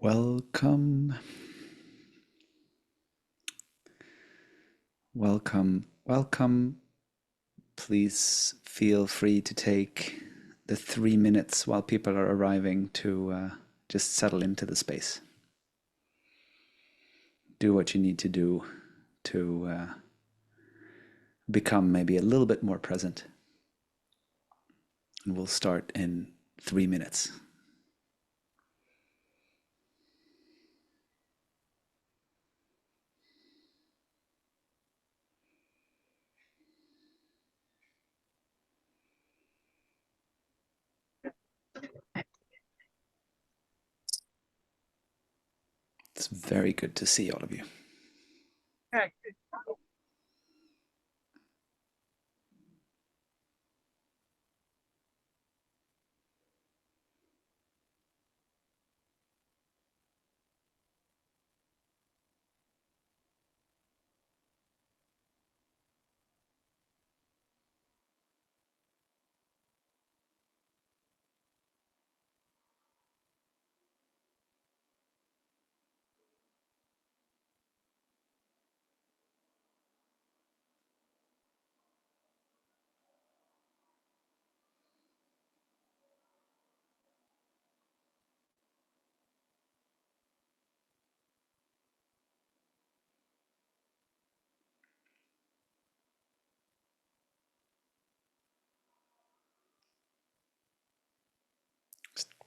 Welcome, welcome, welcome. Please feel free to take the 3 minutes while people are arriving to just settle into the space. Do what you need to do to become maybe a little bit more present. And we'll start in 3 minutes. It's very good to see all of you.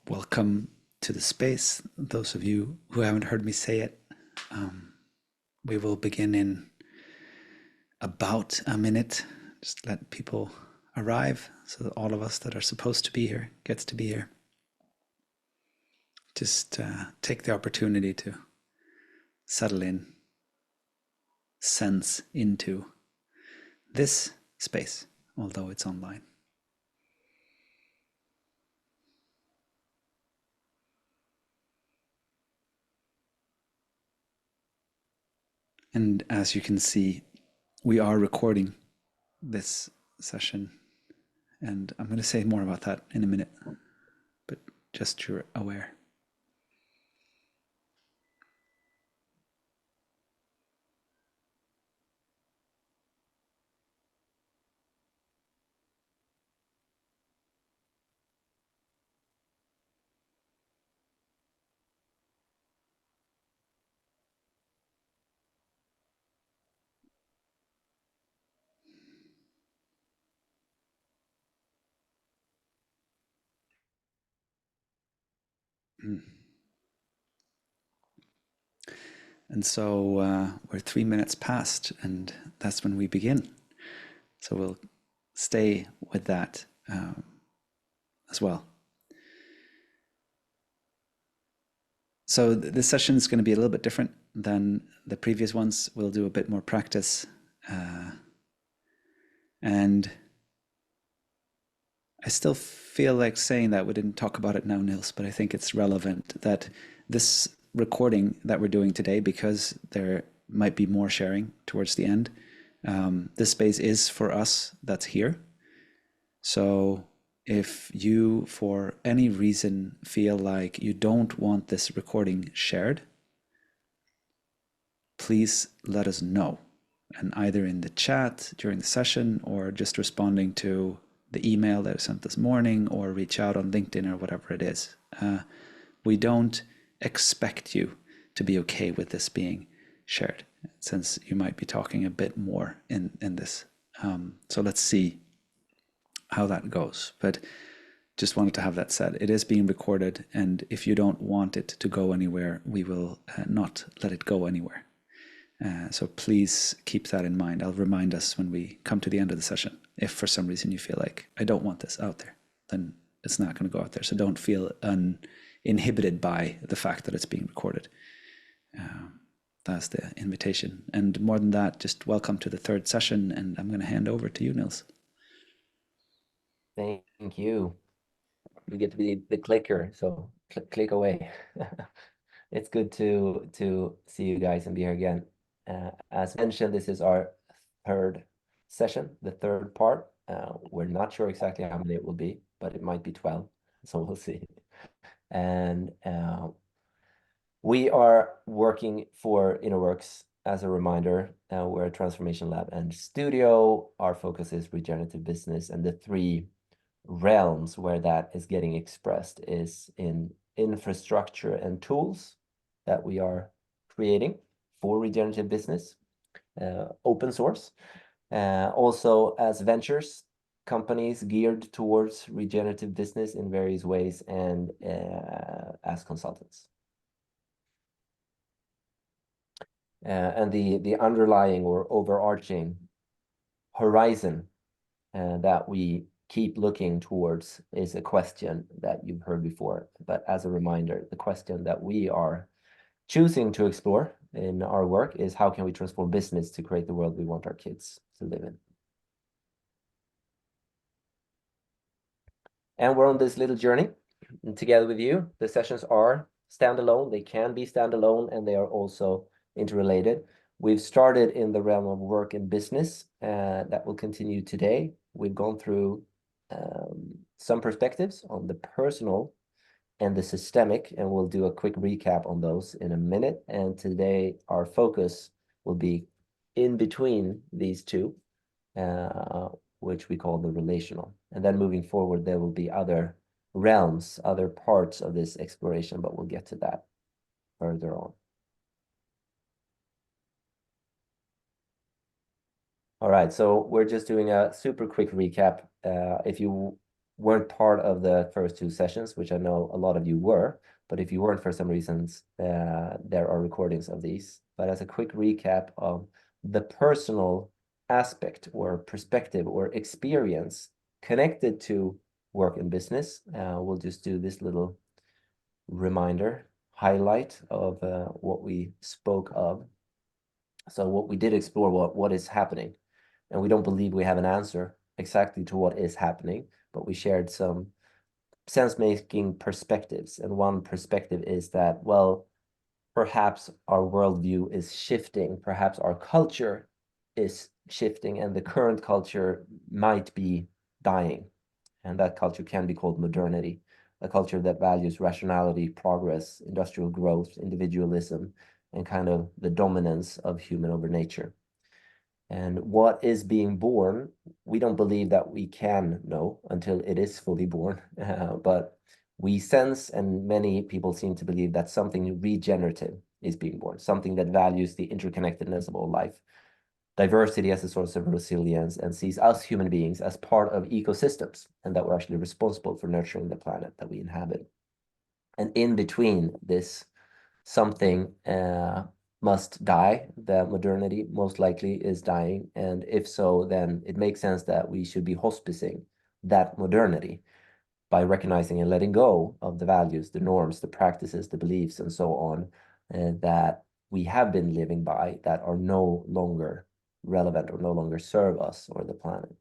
Welcome to the space. Those of you who haven't heard me say it, we will begin in about a minute. Just let people arrive so that all of us that are supposed to be here gets to be here. Just take the opportunity to settle in, sense into this space, although it's online. And as you can see, we are recording this session, and I'm going to say more about that in a minute, but just you're aware. And so we're 3 minutes past, and that's when we begin. So we'll stay with that as well. So this session is going to be a little bit different than the previous ones. We'll do a bit more practice. And I still feel like saying that. We didn't talk about it now, Nils, but I think it's relevant that this recording that we're doing today, because there might be more sharing towards the end, this space is for us that's here. So if you, for any reason, feel like you don't want this recording shared, please let us know. And either in the chat during the session, or just responding to the email that I sent this morning, or reach out on LinkedIn or whatever it is. We don't expect you to be okay with this being shared, since you might be talking a bit more in this. So let's see how that goes. But just wanted to have that said. It is being recorded, and if you don't want it to go anywhere, we will not let it go anywhere. So please keep that in mind. I'll remind us when we come to the end of the session. If for some reason you feel like, I don't want this out there, then it's not going to go out there. So don't feel inhibited by the fact that it's being recorded. That's the invitation. And more than that, just welcome to the third session. And I'm going to hand over to you, Nils. Thank you. You get to be the clicker, so click away. It's good to see you guys and be here again. As mentioned, this is our third session, the third part. We're not sure exactly how many it will be, but it might be 12, so we'll see. And We are working for Innrwrks. As a reminder, we're a transformation lab and studio. Our focus is regenerative business, and the three realms where that is getting expressed is in infrastructure and tools that we are creating for regenerative business, open source, also as ventures, companies geared towards regenerative business in various ways, and as consultants. And the underlying or overarching horizon that we keep looking towards is a question that you've heard before. But as a reminder, the question that we are choosing to explore in our work is, how can we transform business to create the world we want our kids to live in? And we're on this little journey together with you. The sessions are standalone. They can be standalone, and they are also interrelated. We've started in the realm of work and business, that will continue today. We've gone through some perspectives on the personal and the systemic, and we'll do a quick recap on those in a minute. And today our focus will be in between these two, which we call the relational. And then moving forward, there will be other realms, other parts of this exploration, but we'll get to that further on. All right, so we're just doing a super quick recap. If you weren't part of the first two sessions, which I know a lot of you were, but if you weren't for some reasons, there are recordings of these. But as a quick recap of the personal aspect or perspective or experience connected to work and business, we'll just do this little reminder, highlight of what we spoke of. So what we did explore, what is happening. And we don't believe we have an answer exactly to what is happening, but we shared some sense-making perspectives. And one perspective is that, well, perhaps our worldview is shifting, perhaps our culture is shifting, and the current culture might be dying. And that culture can be called modernity, a culture that values rationality, progress, industrial growth, individualism, and kind of the dominance of human over nature. And what is being born, we don't believe that we can know until it is fully born. But we sense, and many people seem to believe, that something regenerative is being born, something that values the interconnectedness of all life, diversity as a source of resilience, and sees us human beings as part of ecosystems, and that we're actually responsible for nurturing the planet that we inhabit. And in between this, something must die. The modernity most likely is dying. And if so, then it makes sense that we should be hospicing that modernity by recognizing and letting go of the values, the norms, the practices, the beliefs, and so on, that we have been living by, that are no longer relevant or no longer serve us or the planet.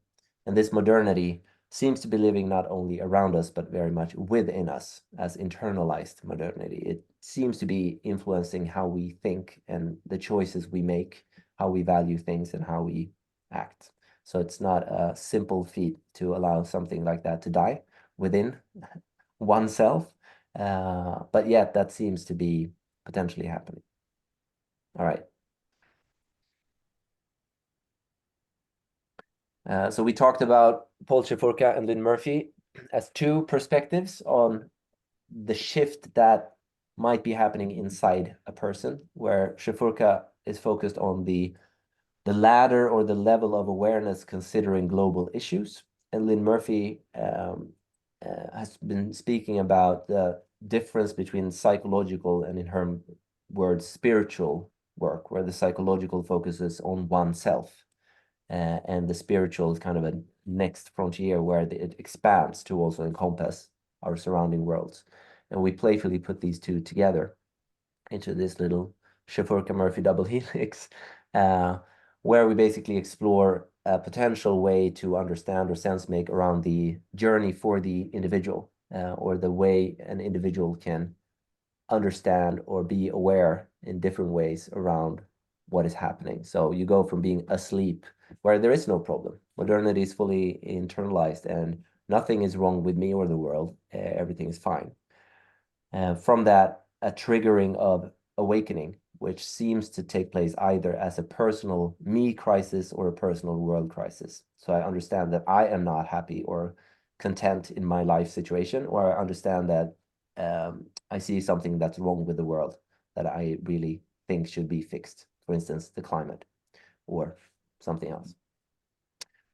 And this modernity seems to be living not only around us, but very much within us as internalized modernity. It seems to be influencing how we think and the choices we make, how we value things, and how we act. So it's not a simple feat to allow something like that to die within oneself, but yet that seems to be potentially happening. All right. So we talked about Paul Czefurka and Lynn Murphy as two perspectives on the shift that might be happening inside a person, where Czefurka is focused on the ladder or the level of awareness considering global issues, and Lynn Murphy has been speaking about the difference between psychological and, in her words, spiritual work, where the psychological focuses on oneself, and the spiritual is kind of a next frontier where it expands to also encompass our surrounding worlds. And we playfully put these two together into this little Czefurka-Murphy double helix, where we basically explore a potential way to understand or sense make around the journey for the individual, or the way an individual can understand or be aware in different ways around what is happening. So you go from being asleep, where there is no problem. Modernity is fully internalized and nothing is wrong with me or the world. Everything is fine. From that, a triggering of awakening, which seems to take place either as a personal me crisis or a personal world crisis. So I understand that I am not happy or content in my life situation, or I understand that I see something that's wrong with the world that I really think should be fixed. For instance, the climate or something else.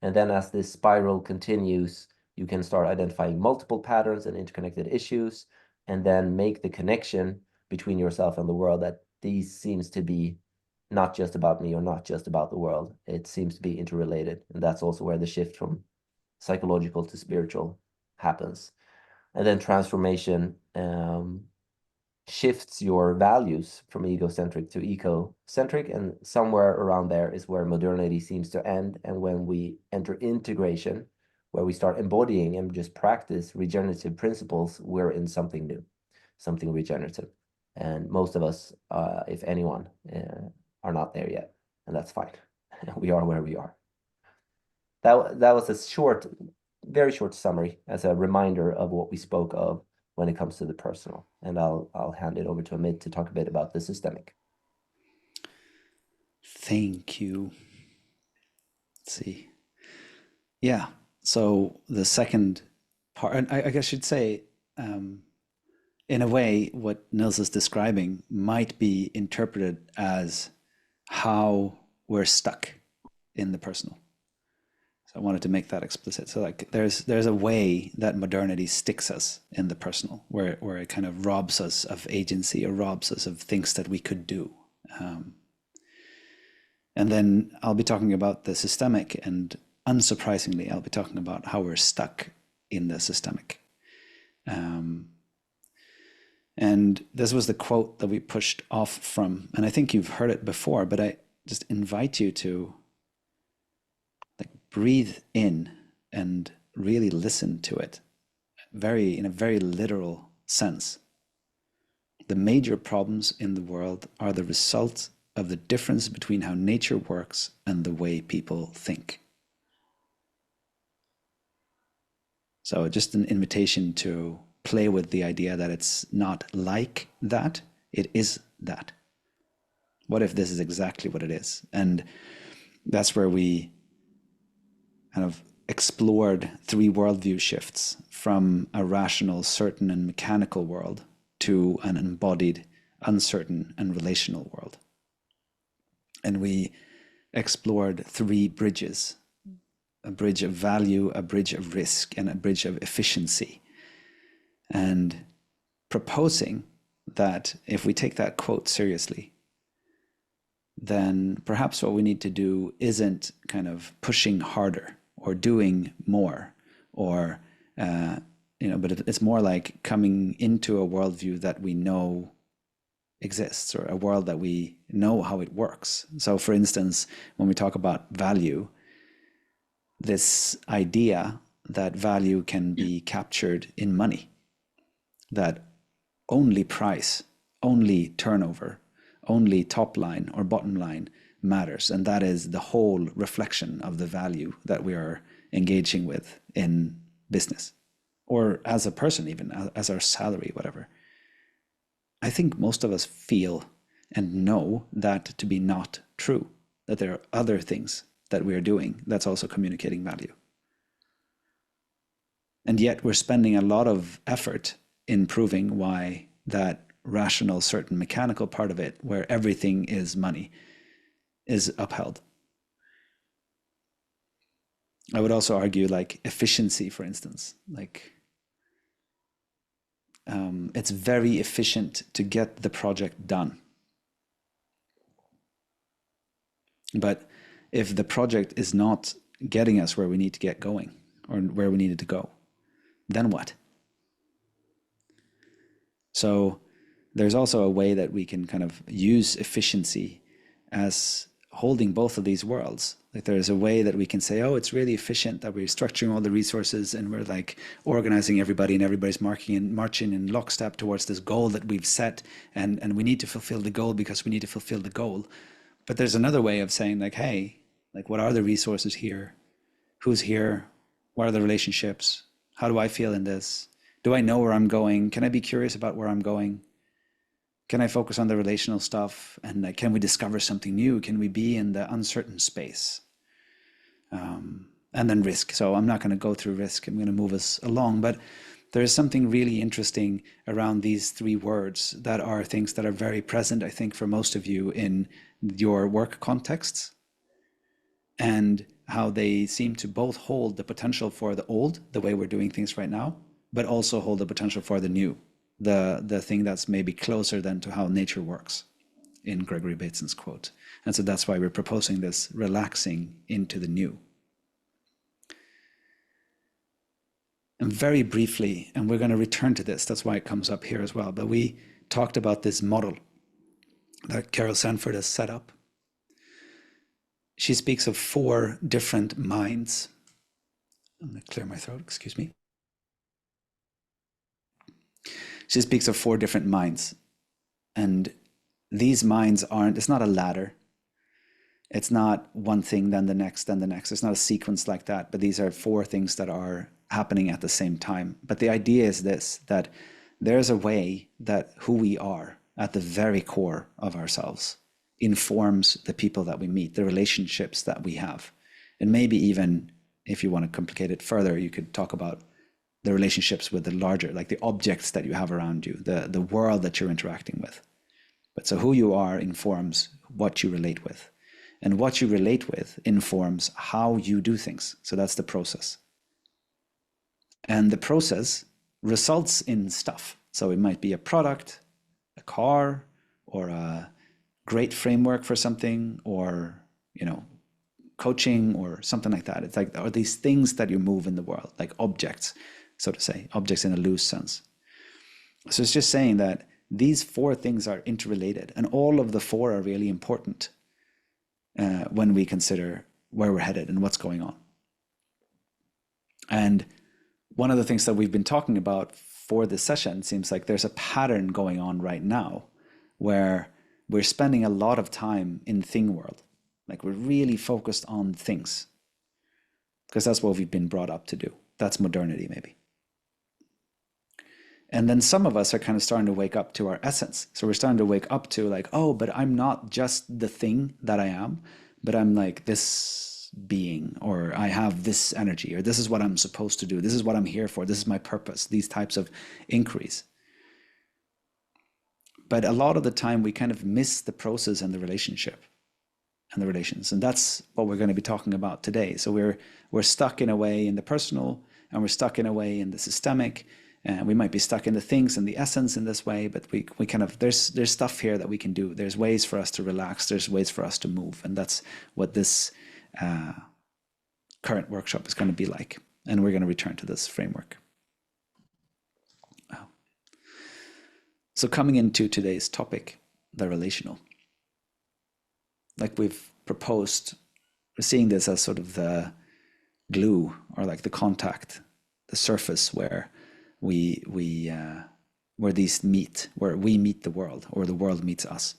And then as this spiral continues, you can start identifying multiple patterns and interconnected issues, and then make the connection between yourself and the world that these seems to be not just about me or not just about the world. It seems to be interrelated. And that's also where the shift from psychological to spiritual happens. And then transformation shifts your values from egocentric to ecocentric, and somewhere around there is where modernity seems to end. And when we enter integration, where we start embodying and just practice regenerative principles, we're in something new, something regenerative. And most of us, if anyone, are not there yet, and that's fine. We are where we are. That was a short, very short summary as a reminder of what we spoke of when it comes to the personal. And I'll hand it over to Amit to talk a bit about the systemic. Thank you. Let's see. Yeah. So the second part, and I guess you'd say, in a way, what Nils is describing might be interpreted as how we're stuck in the personal. So I wanted to make that explicit. So like there's a way that modernity sticks us in the personal, where it kind of robs us of agency or robs us of things that we could do. And then I'll be talking about the systemic, and unsurprisingly, I'll be talking about how we're stuck in the systemic. And this was the quote that we pushed off from, and I think you've heard it before, but I just invite you to like breathe in and really listen to it, in a very literal sense. The major problems in the world are the result of the difference between how nature works and the way people think. So just an invitation to play with the idea that it's not like that, it is that. What if this is exactly what it is? And that's where we kind of explored 3 worldview shifts from a rational, certain, and mechanical world to an embodied, uncertain, and relational world. And we explored 3 bridges: a bridge of value, a bridge of risk, and a bridge of efficiency. And proposing that if we take that quote seriously, then perhaps what we need to do isn't kind of pushing harder or doing more, or but it's more like coming into a worldview that we know exists, or a world that we know how it works. So for instance, when we talk about value, this idea that value can be captured in money, that only price, only turnover, only top line or bottom line matters, and that is the whole reflection of the value that we are engaging with in business, or as a person, even as our salary, whatever. I think most of us feel and know that to be not true, that there are other things that we are doing that's also communicating value. And yet we're spending a lot of effort in proving why that rational, certain, mechanical part of it, where everything is money, is upheld. I would also argue like efficiency, for instance, like it's very efficient to get the project done. But if the project is not getting us where we need to get going, or where we needed to go, then what? So there's also a way that we can kind of use efficiency as holding both of these worlds. Like there's a way that we can say, oh, it's really efficient that we're structuring all the resources and we're like organizing everybody, and everybody's marching in lockstep towards this goal that we've set, and we need to fulfill the goal because we need to fulfill the goal. But there's another way of saying like, hey, like what are the resources here? Who's here? What are the relationships? How do I feel in this? Do I know where I'm going? Can I be curious about where I'm going? Can I focus on the relational stuff? And like, can we discover something new? Can we be in the uncertain space? And then risk. So I'm not going to go through risk. I'm going to move us along. But there is something really interesting around these three words that are things that are very present, I think, for most of you in your work contexts, and how they seem to both hold the potential for the old, the way we're doing things right now, but also hold the potential for the new, the thing that's maybe closer than to how nature works, in Gregory Bateson's quote. And so that's why we're proposing this relaxing into the new. And very briefly, and we're going to return to this, that's why it comes up here as well, but we talked about this model that Carol Sanford has set up. She speaks of 4 different minds. I'm going to clear my throat, excuse me. She speaks of 4 different minds. And these minds aren't, it's not a ladder. It's not one thing, then the next, then the next. It's not a sequence like that, but these are 4 things that are happening at the same time. But the idea is this, that there's a way that who we are at the very core of ourselves informs the people that we meet, the relationships that we have. And maybe even, if you want to complicate it further, you could talk about the relationships with the larger, like the objects that you have around you, the world that you're interacting with. But so who you are informs what you relate with. And what you relate with informs how you do things. So that's the process. And the process results in stuff. So it might be a product, a car, or a great framework for something, or, you know, coaching or something like that. It's like, are these things that you move in the world, like objects, so to say, objects in a loose sense. So it's just saying that these 4 things are interrelated, and all of the 4 are really important when we consider where we're headed and what's going on. And one of the things that we've been talking about for this session, seems like there's a pattern going on right now where we're spending a lot of time in thing world. Like, we're really focused on things because that's what we've been brought up to do. That's modernity, maybe. And then some of us are kind of starting to wake up to our essence. So we're starting to wake up to like, oh, but I'm not just the thing that I am, but I'm like this being, or I have this energy, or this is what I'm supposed to do. This is what I'm here for. This is my purpose. These types of inquiries. But a lot of the time we kind of miss the process and the relationship and the relations. And that's what we're going to be talking about today. So we're stuck in a way in the personal, and we're stuck in a way in the systemic, and we might be stuck in the things and the essence in this way, but we kind of, there's stuff here that we can do. There's ways for us to relax. There's ways for us to move. And that's what this current workshop is going to be like. And we're going to return to this framework. Oh. So coming into today's topic, the relational. Like we've proposed, we're seeing this as sort of the glue, or like the contact, the surface where where these meet, where we meet the world, or the world meets us.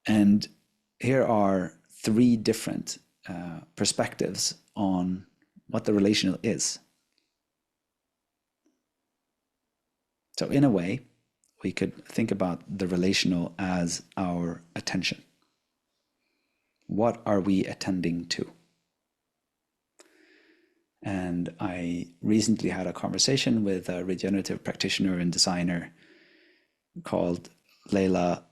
And here are 3 different perspectives on what the relational is. So in a way, we could think about the relational as our attention. What are we attending to? And I recently had a conversation with a regenerative practitioner and designer called Leila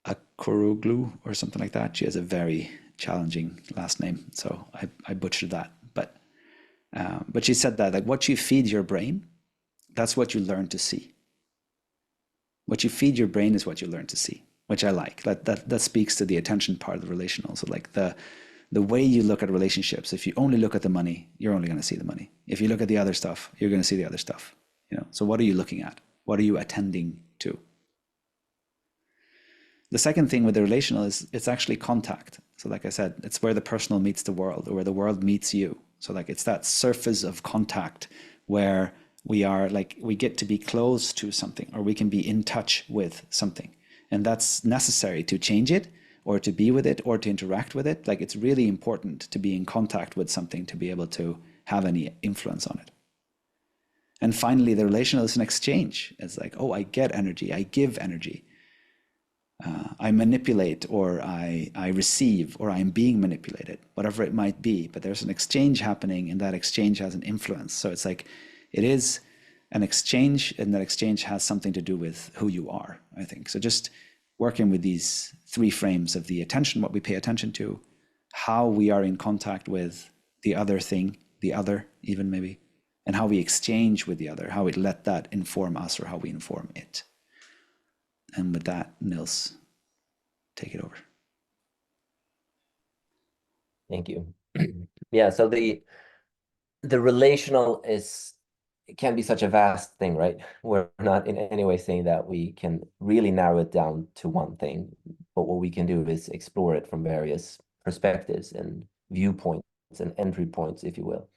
Akuroglu or something like that. She has a very challenging last name, so I butchered that. But she said that like what you feed your brain, that's what you learn to see. What you feed your brain is what you learn to see, which I like. That speaks to the attention part of the relational. So like the way you look at relationships, if you only look at the money, you're only going to see the money. If you look at the other stuff, you're going to see the other stuff. You know. So what are you looking at? What are you attending to? The second thing with the relational is it's actually contact. So like I said, it's where the personal meets the world, or where the world meets you. So like it's that surface of contact where we are like, we get to be close to something, or we can be in touch with something. And that's necessary to change it, or to be with it, or to interact with it. Like it's really important to be in contact with something to be able to have any influence on it. And finally, the relational is an exchange. It's like, oh, I get energy, I give energy. I manipulate, or I receive, or I'm being manipulated, whatever it might be. But there's an exchange happening, and that exchange has an influence. So it's like it is an exchange, and that exchange has something to do with who you are, I think. So just working with these three frames of the attention, what we pay attention to, how we are in contact with the other thing, the other, even maybe, and how we exchange with the other, how we let that inform us or how we inform it. And with that, Nils, take it over. Thank you. Yeah, so the relational can be such a vast thing, right? We're not in any way saying that we can really narrow it down to one thing, but what we can do is explore it from various perspectives and viewpoints and entry points, if you will.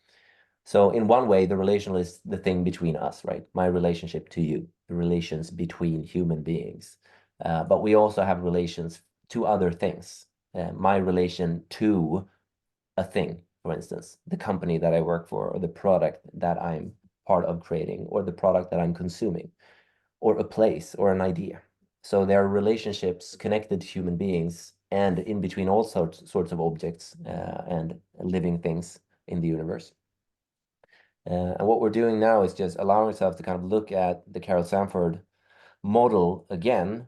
So in one way, the relational is the thing between us, right? My relationship to you, the relations between human beings. But we also have relations to other things. My relation to a thing, for instance, the company that I work for, or the product that I'm part of creating, or the product that I'm consuming, or a place or an idea. So there are relationships connected to human beings and in between all sorts of objects and living things in the universe. And what we're doing now is just allowing ourselves to kind of look at the Carol Sanford model again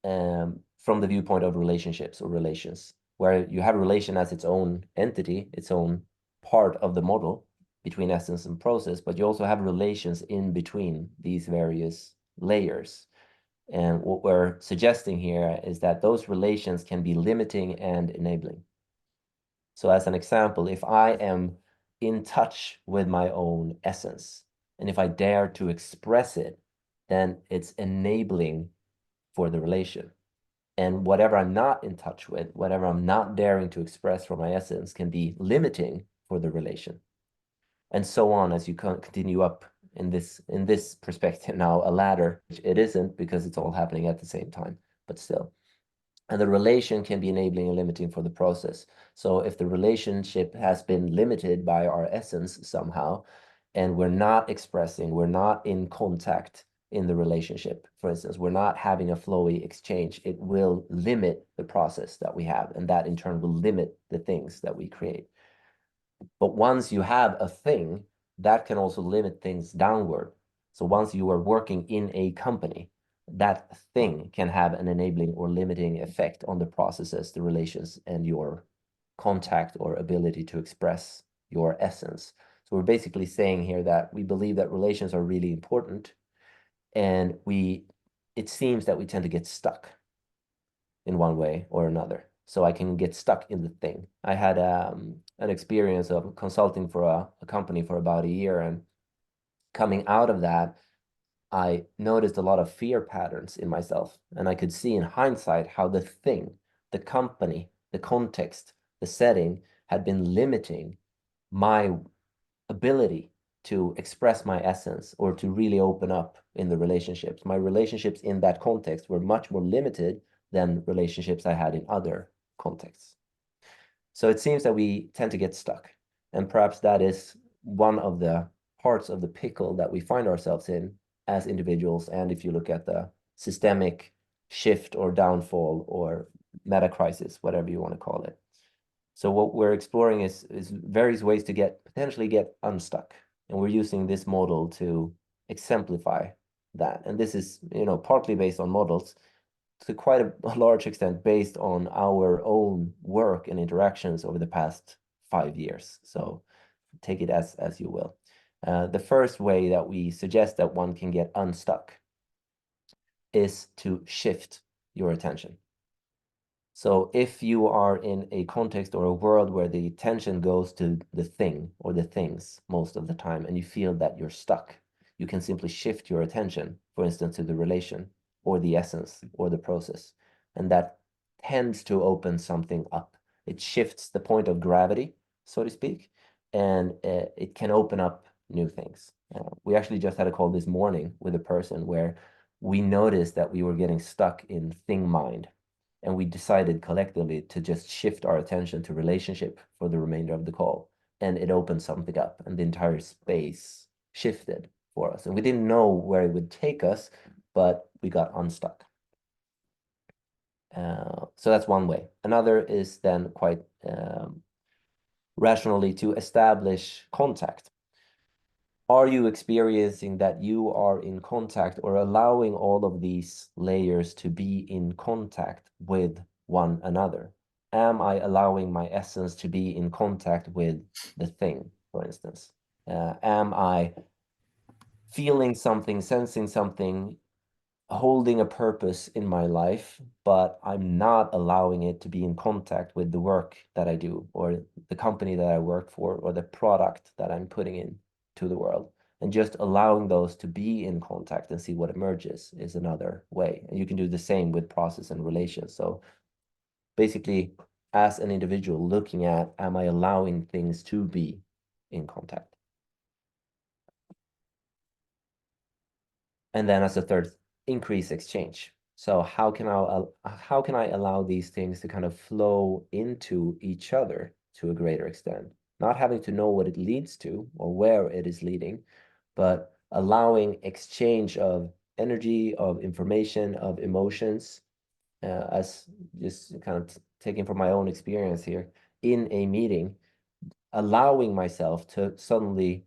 from the viewpoint of relationships or relations, where you have a relation as its own entity, its own part of the model between essence and process, but you also have relations in between these various layers. And what we're suggesting here is that those relations can be limiting and enabling. So as an example, if I am in touch with my own essence, and if I dare to express it, then it's enabling for the relation. And whatever I'm not in touch with, whatever I'm not daring to express from my essence can be limiting for the relation. And so on as you continue up in this perspective now, a ladder, which it isn't because it's all happening at the same time, but still. And the relation can be enabling and limiting for the process. So if the relationship has been limited by our essence somehow, and we're not expressing, we're not in contact in the relationship, for instance, we're not having a flowy exchange, it will limit the process that we have. And that in turn will limit the things that we create. But once you have a thing, that can also limit things downward. So once you are working in a company, that thing can have an enabling or limiting effect on the processes, the relations, and your contact or ability to express your essence. So we're basically saying here that we believe that relations are really important, and it seems that we tend to get stuck in one way or another. So I can get stuck in the thing. I had an experience of consulting for a company for about a year, and coming out of that, I noticed a lot of fear patterns in myself. And I could see in hindsight how the thing, the company, the context, the setting had been limiting my ability to express my essence or to really open up in the relationships. My relationships in that context were much more limited than relationships I had in other contexts. So it seems that we tend to get stuck. And perhaps that is one of the parts of the pickle that we find ourselves in as individuals. And if you look at the systemic shift or downfall or meta crisis, whatever you want to call it. So what we're exploring is various ways to potentially get unstuck. And we're using this model to exemplify that. And this is, partly based on models, to quite a large extent based on our own work and interactions over the past 5 years. So take it as you will. The first way that we suggest that one can get unstuck is to shift your attention. So if you are in a context or a world where the attention goes to the thing or the things most of the time, and you feel that you're stuck, you can simply shift your attention, for instance, to the relation or the essence or the process. And that tends to open something up. It shifts the point of gravity, so to speak, and it can open up new things. We actually just had a call this morning with a person where we noticed that we were getting stuck in thing mind. And we decided collectively to just shift our attention to relationship for the remainder of the call. And it opened something up, and the entire space shifted for us. And we didn't know where it would take us, but we got unstuck. So that's one way. Another is then quite rationally to establish contact. Are you experiencing that you are in contact or allowing all of these layers to be in contact with one another? Am I allowing my essence to be in contact with the thing, for instance? Am I feeling something, sensing something, holding a purpose in my life, but I'm not allowing it to be in contact with the work that I do, or the company that I work for, or the product that I'm putting in to the world? And just allowing those to be in contact and see what emerges is another way. And you can do the same with process and relations. So basically, as an individual, looking at, am I allowing things to be in contact? And then as a third, increase exchange. So how can I allow these things to kind of flow into each other to a greater extent? Not having to know what it leads to or where it is leading, but allowing exchange of energy, of information, of emotions, as just kind of taking from my own experience here in a meeting, allowing myself to suddenly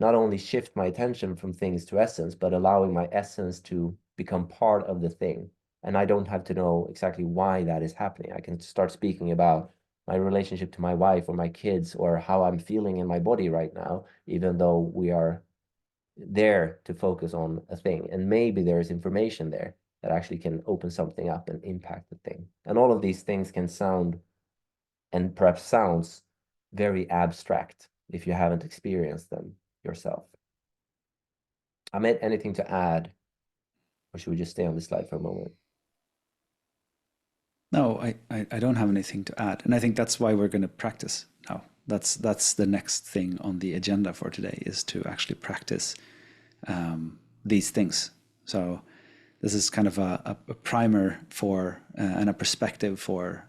not only shift my attention from things to essence, but allowing my essence to become part of the thing. And I don't have to know exactly why that is happening. I can start speaking about my relationship to my wife or my kids or how I'm feeling in my body right now, even though we are there to focus on a thing. And maybe there is information there that actually can open something up and impact the thing. And all of these things can sound, and perhaps sounds, very abstract if you haven't experienced them yourself. Ahmed, anything to add? Or should we just stay on this slide for a moment? No, I don't have anything to add. And I think that's why we're going to practice now. That's the next thing on the agenda for today, is to actually practice these things. So this is kind of a primer for and a perspective for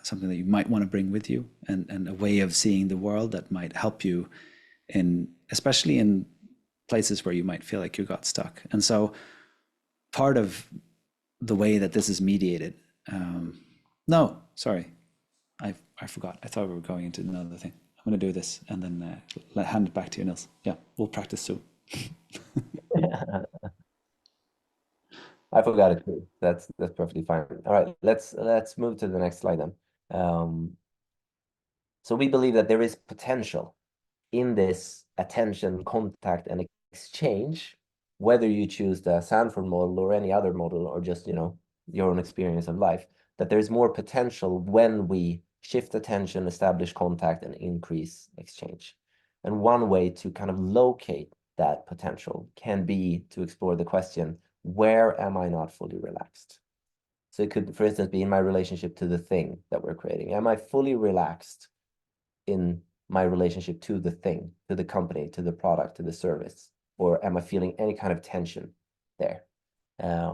something that you might want to bring with you, and a way of seeing the world that might help you in, especially in places where you might feel like you got stuck. And so part of the way that this is mediated, no, sorry, I forgot. I thought we were going into another thing. I'm going to do this and then hand it back to you, Nils. Yeah, we'll practice soon. I forgot it too. That's perfectly fine. All right, let's move to the next slide then. So we believe that there is potential in this attention, contact, and exchange, whether you choose the Sanford model or any other model, or just, your own experience of life, that there's more potential when we shift attention, establish contact, and increase exchange. And one way to kind of locate that potential can be to explore the question, where am I not fully relaxed? So it could, for instance, be in my relationship to the thing that we're creating. Am I fully relaxed in my relationship to the thing, to the company, to the product, to the service? Or am I feeling any kind of tension there?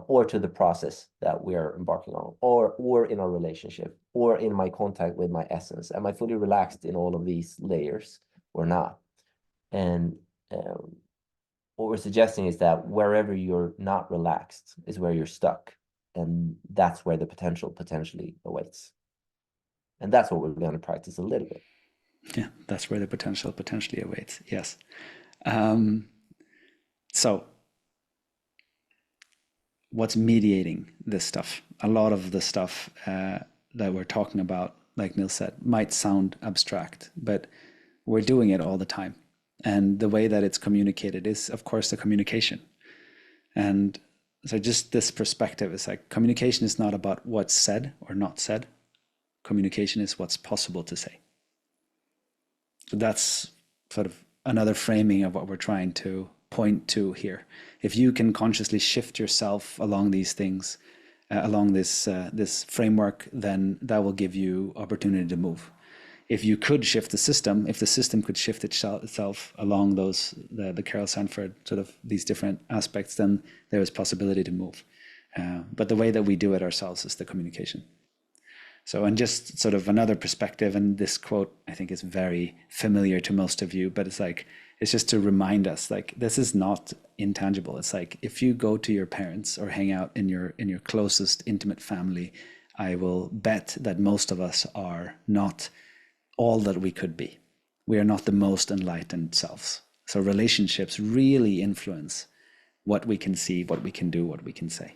Or to the process that we are embarking on, or in our relationship, or in my contact with my essence? Am I fully relaxed in all of these layers or not? And what we're suggesting is that wherever you're not relaxed is where you're stuck, and that's where the potential potentially awaits. And that's what we're going to practice a little bit. Yeah, that's where the potential potentially awaits. Yes. So what's mediating this stuff? A lot of the stuff that we're talking about, like Neil said, might sound abstract, but we're doing it all the time. And the way that it's communicated is, of course, the communication. And so just this perspective is like, communication is not about what's said or not said. Communication is what's possible to say. So that's sort of another framing of what we're trying to point to here. If you can consciously shift yourself along these things, along this framework, then that will give you opportunity to move. If you could shift the system, if the system could shift itself along the Carol Sanford sort of these different aspects, then there is possibility to move. But the way that we do it ourselves is the communication. So, and just sort of another perspective, and this quote I think is very familiar to most of you, but it's like, It's just to remind us, like, this is not intangible. It's like if you go to your parents or hang out in your closest intimate family, I will bet that most of us are not all that we could be. We are not the most enlightened selves. So relationships really influence what we can see, what we can do, what we can say.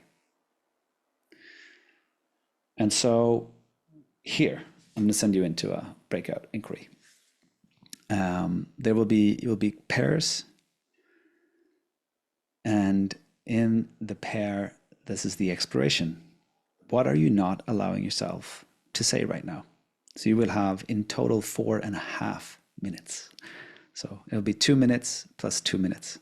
And so here, I'm going to send you into a breakout inquiry. There will be pairs, and in the pair, this is the exploration. What are you not allowing yourself to say right now? So you will have in total 4.5 minutes. So it'll be 2 minutes plus 2 minutes,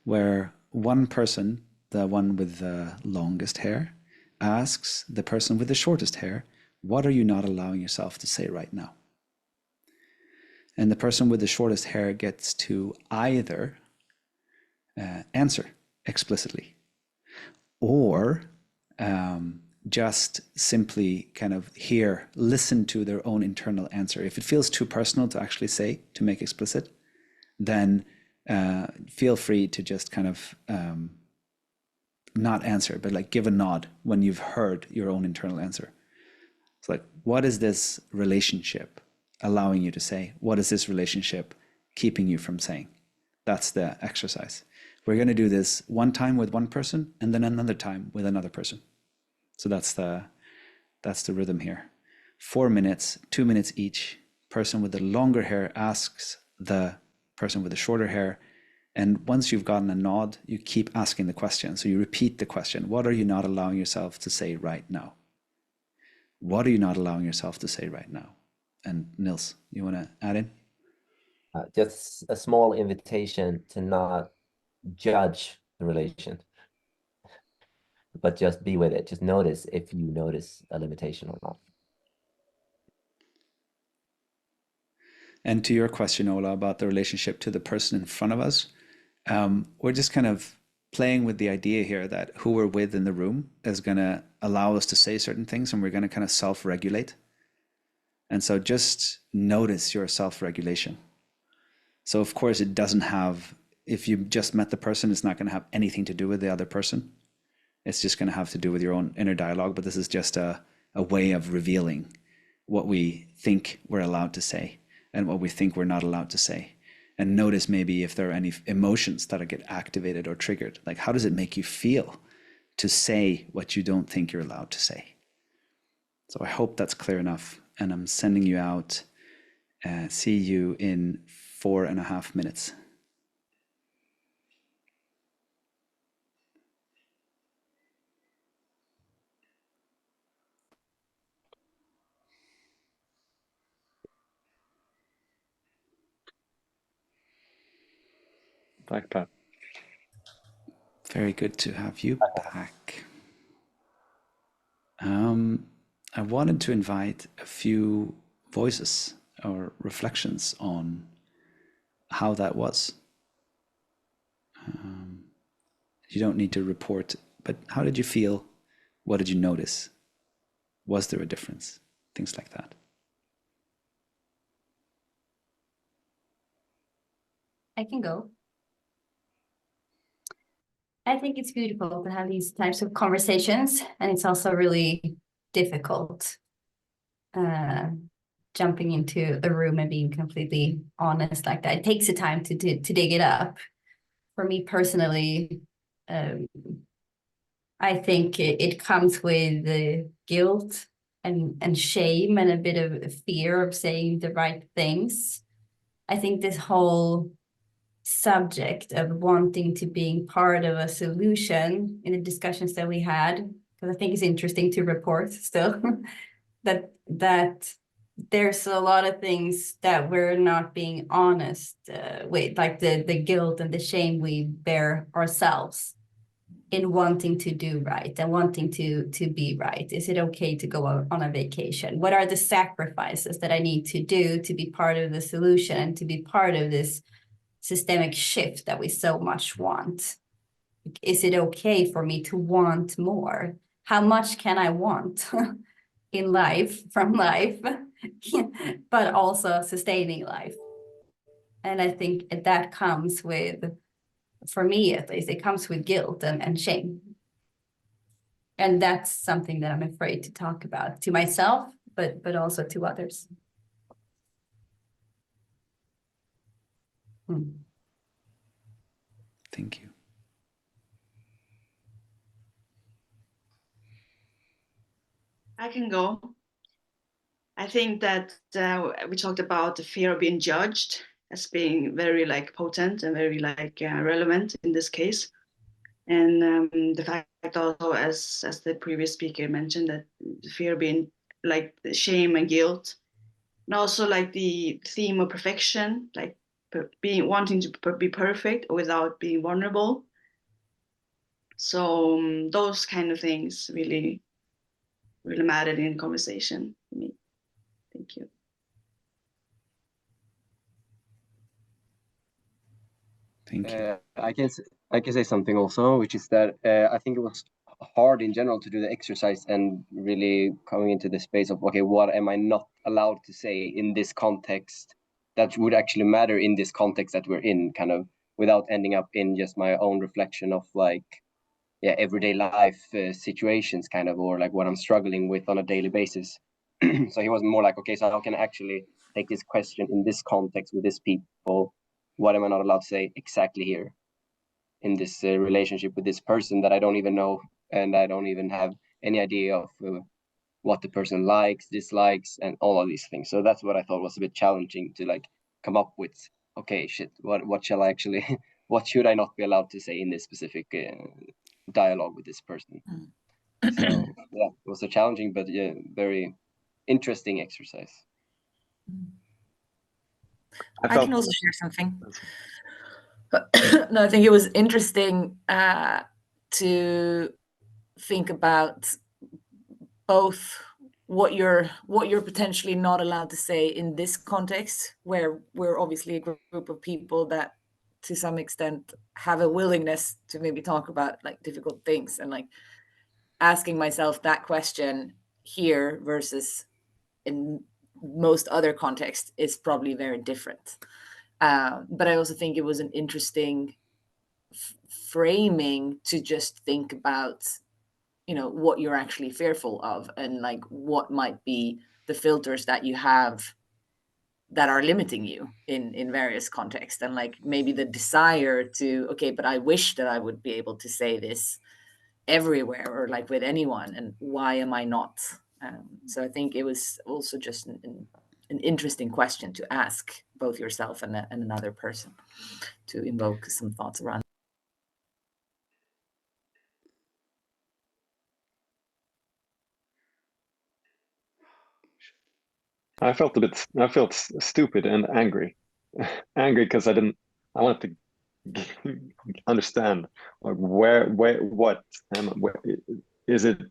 where one person, the one with the longest hair, asks the person with the shortest hair, what are you not allowing yourself to say right now? And the person with the shortest hair gets to either answer explicitly or just simply kind of listen to their own internal answer. If it feels too personal to actually say, to make explicit, then feel free to just kind of not answer, but like give a nod when you've heard your own internal answer. It's like, what is this relationship allowing you to say? What is this relationship keeping you from saying? That's the exercise. We're going to do this one time with one person and then another time with another person. So that's the rhythm here. 4 minutes, 2 minutes each. Person with the longer hair asks the person with the shorter hair. And once you've gotten a nod, you keep asking the question. So you repeat the question. What are you not allowing yourself to say right now? What are you not allowing yourself to say right now? And Nils, you want to add in? Just a small invitation to not judge the relation, but just be with it. Just notice if you notice a limitation or not. And to your question, Ola, about the relationship to the person in front of us, we're just kind of playing with the idea here that who we're with in the room is going to allow us to say certain things, and we're going to kind of self-regulate. And so just notice your self-regulation. So of course it doesn't have, if you just met the person, it's not going to have anything to do with the other person. It's just going to have to do with your own inner dialogue. But this is just a way of revealing what we think we're allowed to say and what we think we're not allowed to say. And notice maybe if there are any emotions that get activated or triggered. Like, how does it make you feel to say what you don't think you're allowed to say? So I hope that's clear enough. And I'm sending you out. See you in 4.5 minutes. Back, Pat. Very good to have you back. I wanted to invite a few voices or reflections on how that was. You don't need to report, but how did you feel? What did you notice? Was there a difference? Things like that. I can go. I think it's beautiful to have these types of conversations, and it's also really difficult jumping into a room and being completely honest like that. It takes a time to dig it up. For me personally, I think it comes with the guilt and shame and a bit of fear of saying the right things. I think this whole subject of wanting to being part of a solution in the discussions that we had, because I think it's interesting to report still that there's a lot of things that we're not being honest with, like the guilt and the shame we bear ourselves in wanting to do right and wanting to be right. Is it okay to go on a vacation? What are the sacrifices that I need to do to be part of the solution and to be part of this systemic shift that we so much want? Is it okay for me to want more? How much can I want in life, from life, but also sustaining life? And I think that comes with, for me at least, it comes with guilt and shame. And that's something that I'm afraid to talk about to myself, but also to others. Thank you. I can go. I think that we talked about the fear of being judged as being very like potent and very like relevant in this case. And the fact also, as the previous speaker mentioned, that the fear of being like the shame and guilt, and also like the theme of perfection, like wanting to be perfect without being vulnerable. So those kind of things really mattered in conversation for me. Thank you. Thank you. I can say something also, which is that I think it was hard in general to do the exercise and really coming into the space of, okay, what am I not allowed to say in this context that would actually matter in this context that we're in, kind of, without ending up in just my own reflection of like, yeah, everyday life situations, kind of, or like what I'm struggling with on a daily basis. So he was more like, okay, so how can I actually take this question in this context with this people? What am I not allowed to say exactly here in this relationship with this person that I don't even know, and I don't even have any idea of what the person likes, dislikes, and all of these things. So that's what I thought was a bit challenging to like come up with. Okay, shit, what shall I actually, what should I not be allowed to say in this specific dialogue with this person? So yeah, it was a challenging but yeah, very interesting exercise. I can also share something. No, I think it was interesting to think about both what you're potentially not allowed to say in this context, where we're obviously a group of people that to some extent have a willingness to maybe talk about like difficult things, and like asking myself that question here versus in most other contexts is probably very different. But I also think it was an interesting framing to just think about, you know, what you're actually fearful of, and like what might be the filters that you have that are limiting you in various contexts, and like maybe the desire to, okay, but I wish that I would be able to say this everywhere or like with anyone, and why am I not? So I think it was also just an interesting question to ask both yourself and another person, to invoke some thoughts around. I felt stupid and angry. Angry because I wanted to understand like where what is it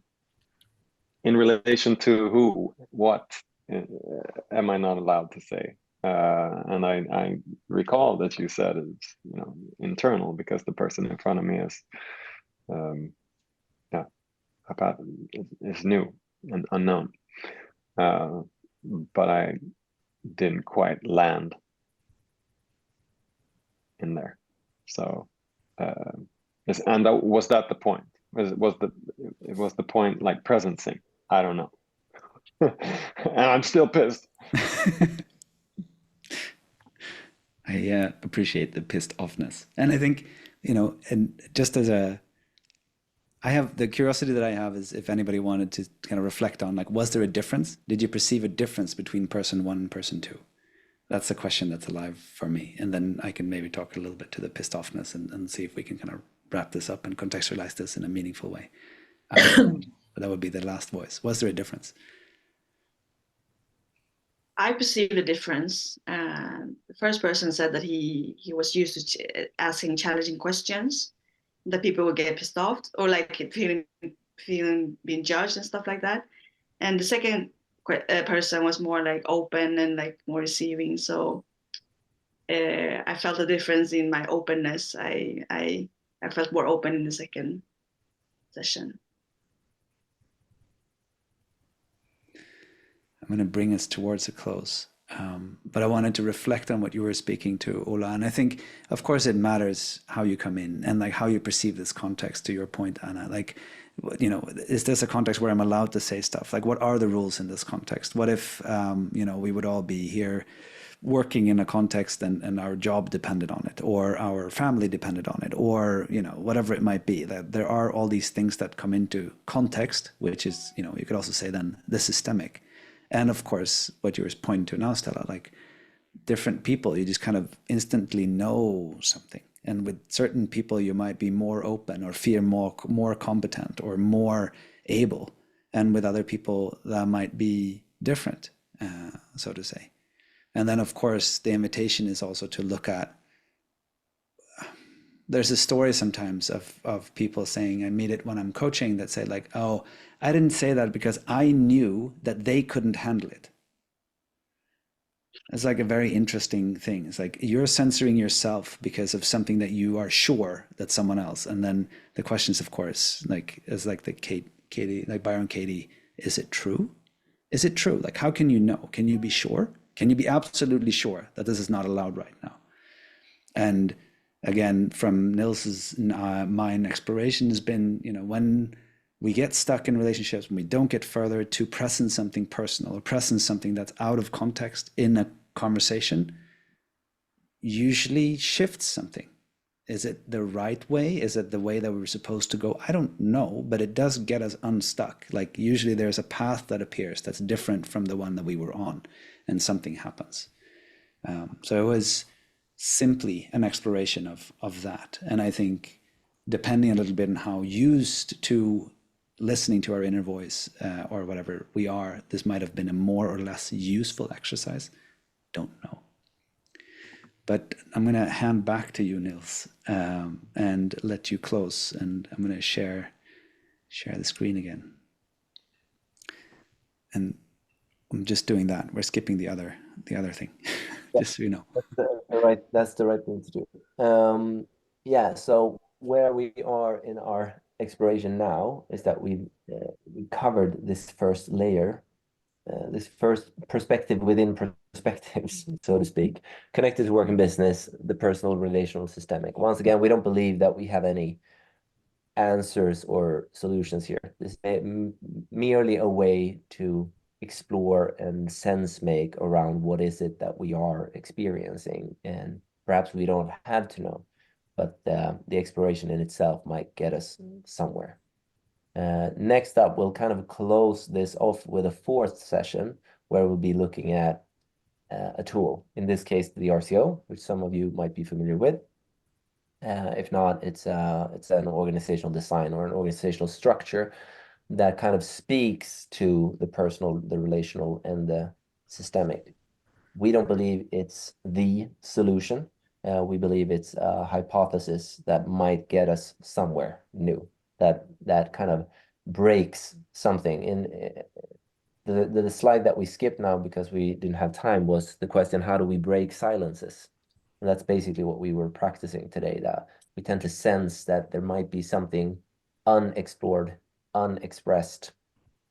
in relation to who, what am I not allowed to say? And I recall that you said it's, you know, internal, because the person in front of me is is new and unknown, but I didn't quite land in there. So and was that the point? Was the point like presencing? I don't know. And I'm still pissed. I appreciate the pissed offness. And I think, you know, and just as I have the curiosity that I have is if anybody wanted to kind of reflect on, like, was there a difference? Did you perceive a difference between person one and person two? That's a question that's alive for me. And then I can maybe talk a little bit to the pissed offness and see if we can kind of wrap this up and contextualize this in a meaningful way. But that would be the last voice. Was there a difference? I perceived a difference. The first person said that he was used to asking challenging questions, that people would get pissed off or like feeling being judged and stuff like that. And the second person was more like open and like more receiving. So I felt a difference in my openness. I felt more open in the second session. I'm going to bring us towards a close. But I wanted to reflect on what you were speaking to, Ola. And I think, of course, it matters how you come in and like how you perceive this context, to your point, Anna. Like, you know, is this a context where I'm allowed to say stuff? Like, what are the rules in this context? What if, you know, we would all be here working in a context and our job depended on it, or our family depended on it, or, you know, whatever it might be. That there are all these things that come into context, which is, you know, you could also say then the systemic. And of course, what you were pointing to now, Stella, like different people, you just kind of instantly know something. And with certain people, you might be more open or feel more competent or more able. And with other people, that might be different, so to say. And then, of course, the invitation is also to look at, there's a story sometimes of people saying, I meet it when I'm coaching, that say like, oh, I didn't say that because I knew that they couldn't handle it. It's like a very interesting thing. It's like you're censoring yourself because of something that you are sure that someone else. And then the question is, of course, like, is like the Katie, like Byron Katie, is it true? Is it true? Like, how can you know? Can you be sure? Can you be absolutely sure that this is not allowed right now? And again, from Nils's mind, exploration has been, you know, when we get stuck in relationships, when we don't get further, to present something personal or present something that's out of context in a conversation usually shifts something. Is it the right way? Is it the way that we were supposed to go? I don't know, but it does get us unstuck. Like usually there's a path that appears that's different from the one that we were on, and something happens. So it was simply an exploration of that. And I think depending a little bit on how used to listening to our inner voice or whatever we are, this might have been a more or less useful exercise. Don't know. But I'm going to hand back to you, Nils, and let you close. And I'm going to share the screen again. And I'm just doing that. We're skipping the other thing, just so you know. That's the right thing to do. Yeah. So where we are in our exploration now is that we covered this first layer, this first perspective within perspectives, so to speak, connected to work and business, the personal, relational, systemic. Once again, we don't believe that we have any answers or solutions here. This is merely a way to explore and sense make around what is it that we are experiencing. And perhaps we don't have to know, but the exploration in itself might get us somewhere. Next up, we'll kind of close this off with a fourth session where we'll be looking at a tool, in this case, the RCO, which some of you might be familiar with. If not, it's an organizational design or an organizational structure that kind of speaks to the personal, the relational, and the systemic. We don't believe it's the solution. We believe it's a hypothesis that might get us somewhere new, that kind of breaks something. In the slide that we skipped now because we didn't have time was the question, how do we break silences? And that's basically what we were practicing today, that we tend to sense that there might be something unexplored, unexpressed,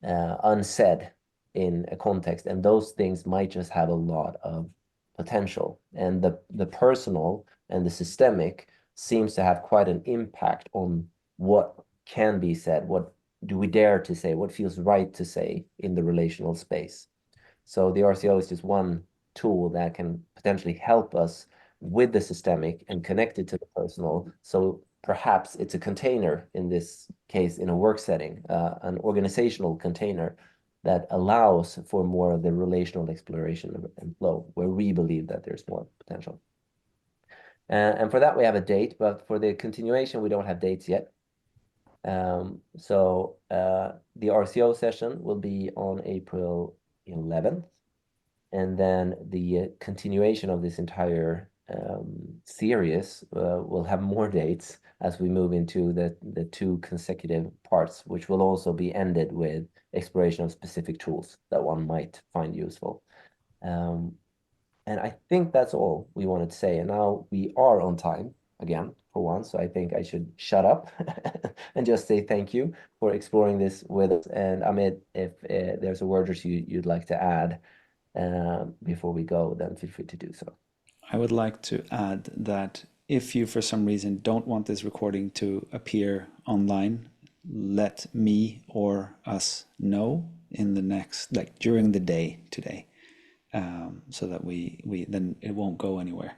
unsaid in a context, and those things might just have a lot of potential. And the personal and the systemic seems to have quite an impact on what can be said, what do we dare to say, what feels right to say in the relational space. So the RCO is just one tool that can potentially help us with the systemic and connected to the personal. So perhaps it's a container, in this case, in a work setting, an organizational container that allows for more of the relational exploration and flow, where we believe that there's more potential. And for that, we have a date, but for the continuation, we don't have dates yet. So the RCO session will be on April 11th. And then the continuation of this entire series will have more dates as we move into the two consecutive parts, which will also be ended with exploration of specific tools that one might find useful. And I think that's all we wanted to say. And now we are on time again for once, so I think I should shut up and just say thank you for exploring this with us. And Amit, if there's a word or two you'd like to add before we go, then feel free to do so. I would like to add that if you, for some reason, don't want this recording to appear online, let me or us know in the next, like during the day today, so that we then it won't go anywhere.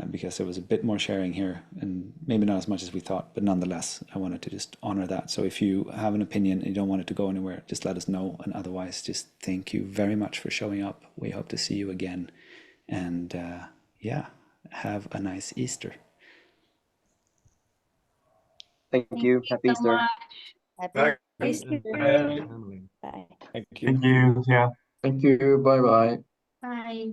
Because there was a bit more sharing here, and maybe not as much as we thought, but nonetheless, I wanted to just honor that. So if you have an opinion and you don't want it to go anywhere, just let us know. And otherwise, just thank you very much for showing up. We hope to see you again. And yeah, have a nice Easter. Thank you. Happy Easter. Happy Easter. Bye. Bye. Thank you. Thank you. Yeah. Thank you. Bye bye. Bye.